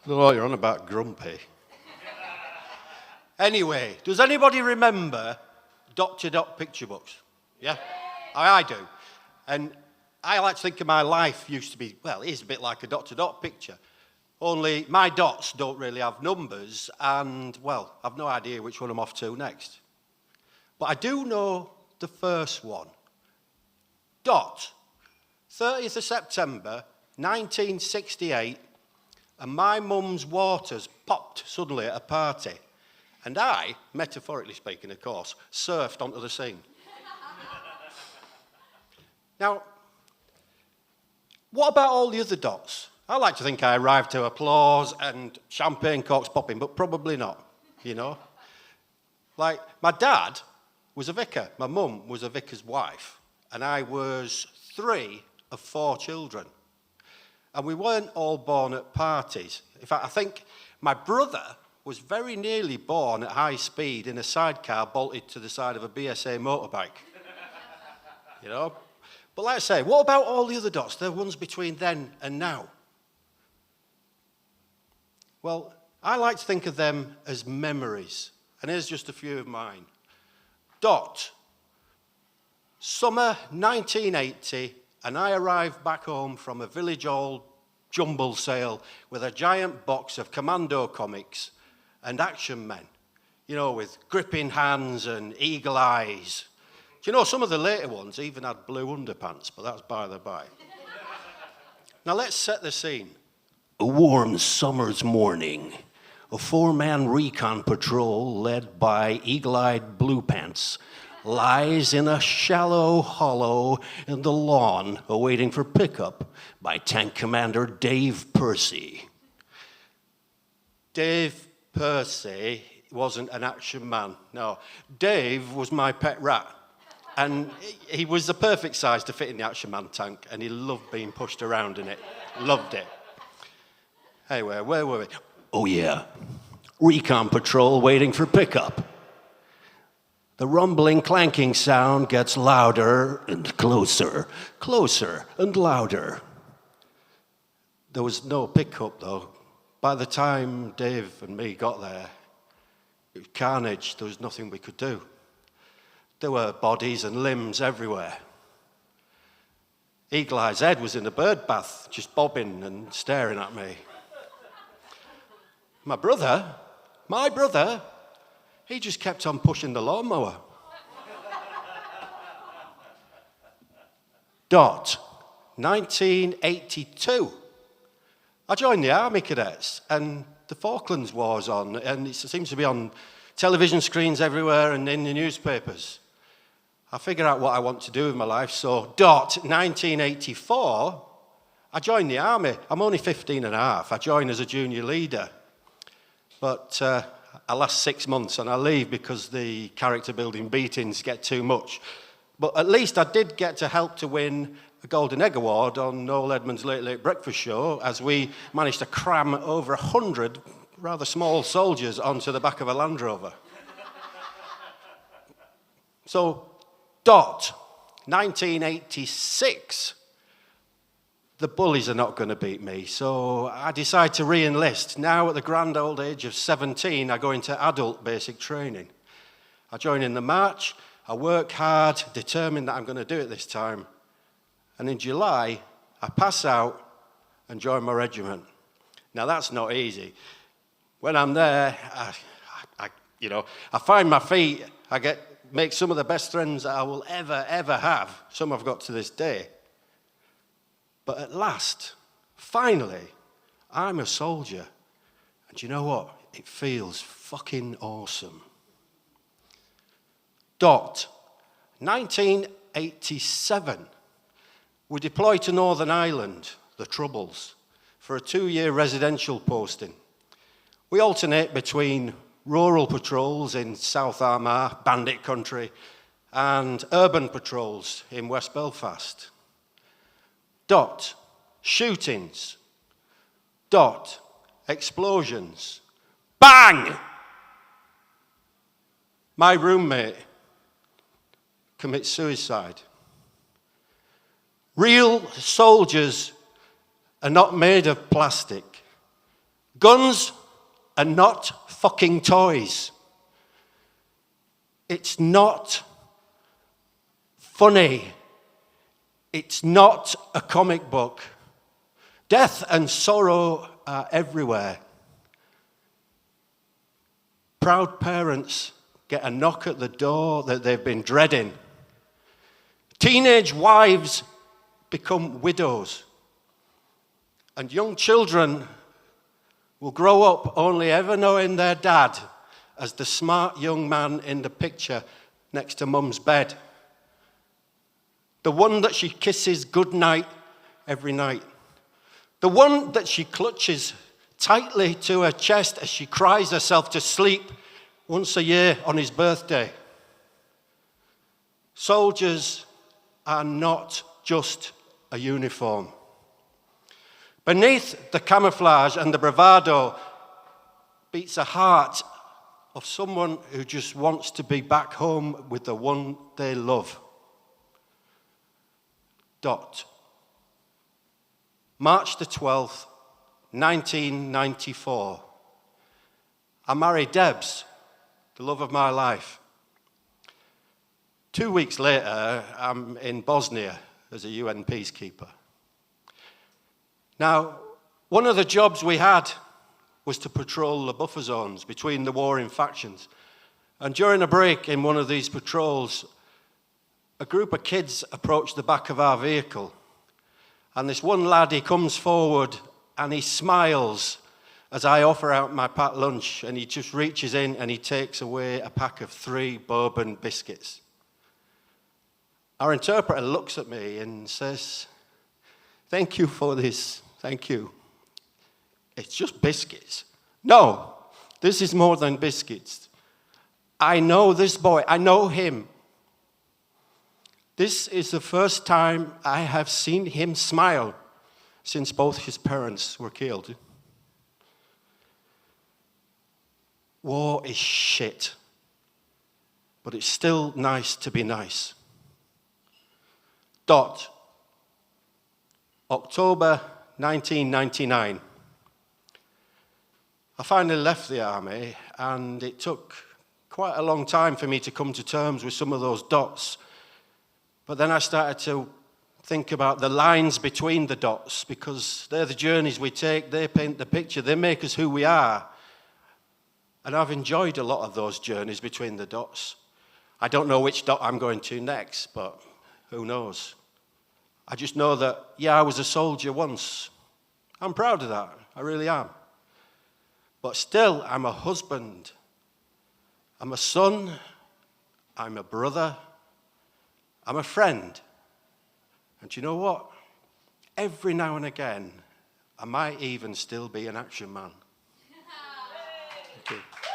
I don't know what you're on about, grumpy. Anyway, does anybody remember dot-to-dot picture books? Yeah? I do. And I like to think of my life used to be, well, it is a bit like a dot-to-dot picture. Only my dots don't really have numbers and, well, I've no idea which one I'm off to next. But I do know the first one. Dot. 30th of September, 1968, and my mum's waters popped suddenly at a party. And I, metaphorically speaking, of course, surfed onto the scene. Now, what about all the other dots? I like to think I arrived to applause and champagne corks popping, but probably not, you know. Like, my dad was a vicar. My mum was a vicar's wife. And I was 3 of 4 children. And we weren't all born at parties. In fact, I think my brother was very nearly born at high speed in a sidecar bolted to the side of a BSA motorbike. You know? But like I say, what about all the other dots, the ones between then and now? Well, I like to think of them as memories. And here's just a few of mine. Dot. Summer 1980, and I arrived back home from a village old jumble sale with a giant box of Commando comics and action men, you know, with gripping hands and eagle eyes. Do you know, some of the later ones even had blue underpants, but that's by the by. Now let's set the scene. A warm summer's morning, a 4-man recon patrol led by eagle-eyed blue pants lies in a shallow hollow in the lawn awaiting for pickup by Tank Commander Dave Percy. Dave Percy wasn't an action man, no. Dave was my pet rat, and he was the perfect size to fit in the action man tank, and he loved being pushed around in it, loved it. Anyway, where were we? Oh yeah, recon patrol waiting for pickup. The rumbling, clanking sound gets louder and closer, closer and louder. There was no pickup, though. By the time Dave and me got there, it was carnage. There was nothing we could do. There were bodies and limbs everywhere. Eagle Eye's head was in a bird bath, just bobbing and staring at me. My brother, he just kept on pushing the lawnmower. Dot, 1982. I joined the Army Cadets, and the Falklands War's on, and it seems to be on television screens everywhere and in the newspapers. I figure out what I want to do with my life, so dot, 1984, I joined the Army. I'm only 15 and a half. I joined as a junior leader. But I last 6 months and I leave because the character building beatings get too much. But at least I did get to help to win a Golden Egg Award on Noel Edmonds' Late Late Breakfast Show as we managed to cram over 100 rather small soldiers onto the back of a Land Rover. So, dot, 1986. The bullies are not going to beat me, so I decide to re-enlist. Now at the grand old age of 17, I go into adult basic training. I join in the march, I work hard, determined that I'm going to do it this time. And in July, I pass out and join my regiment. Now that's not easy. When I'm there, I find my feet, make some of the best friends that I will ever have. Some I've got to this day. But at last, finally, I'm a soldier. And you know what? It feels fucking awesome. Dot, 1987. We deployed to Northern Ireland, the Troubles, for a 2-year residential posting. We alternate between rural patrols in South Armagh, Bandit Country, and urban patrols in West Belfast. Dot, shootings. Dot, explosions. Bang! My roommate commits suicide. Real soldiers are not made of plastic. Guns are not fucking toys. It's not funny. It's not a comic book. Death and sorrow are everywhere. Proud parents get a knock at the door that they've been dreading. Teenage wives become widows. And young children will grow up only ever knowing their dad as the smart young man in the picture next to mum's bed. The one that she kisses goodnight every night. The one that she clutches tightly to her chest as she cries herself to sleep once a year on his birthday. Soldiers are not just a uniform. Beneath the camouflage and the bravado beats a heart of someone who just wants to be back home with the one they love. Dot. March the 12th, 1994. I married Debs, the love of my life. 2 weeks later, I'm in Bosnia as a UN peacekeeper. Now, one of the jobs we had was to patrol the buffer zones between the warring factions. And during a break in one of these patrols, a group of kids approached the back of our vehicle. And this one lad, he comes forward and he smiles as I offer out my packed lunch, and he just reaches in and he takes away a pack of 3 bourbon biscuits. Our interpreter looks at me and says, "Thank you for this, thank you. It's just biscuits." No, this is more than biscuits. I know this boy, I know him. This is the first time I have seen him smile since both his parents were killed. War is shit, but it's still nice to be nice. Dot. October 1999. I finally left the army, and it took quite a long time for me to come to terms with some of those dots. But then I started to think about the lines between the dots, because they're the journeys we take, they paint the picture, they make us who we are. And I've enjoyed a lot of those journeys between the dots. I don't know which dot I'm going to next, but who knows? I just know that, yeah, I was a soldier once. I'm proud of that, I really am. But still, I'm a husband. I'm a son. I'm a brother. I'm a friend. And you know what? Every now and again, I might even still be an action man. Thank you.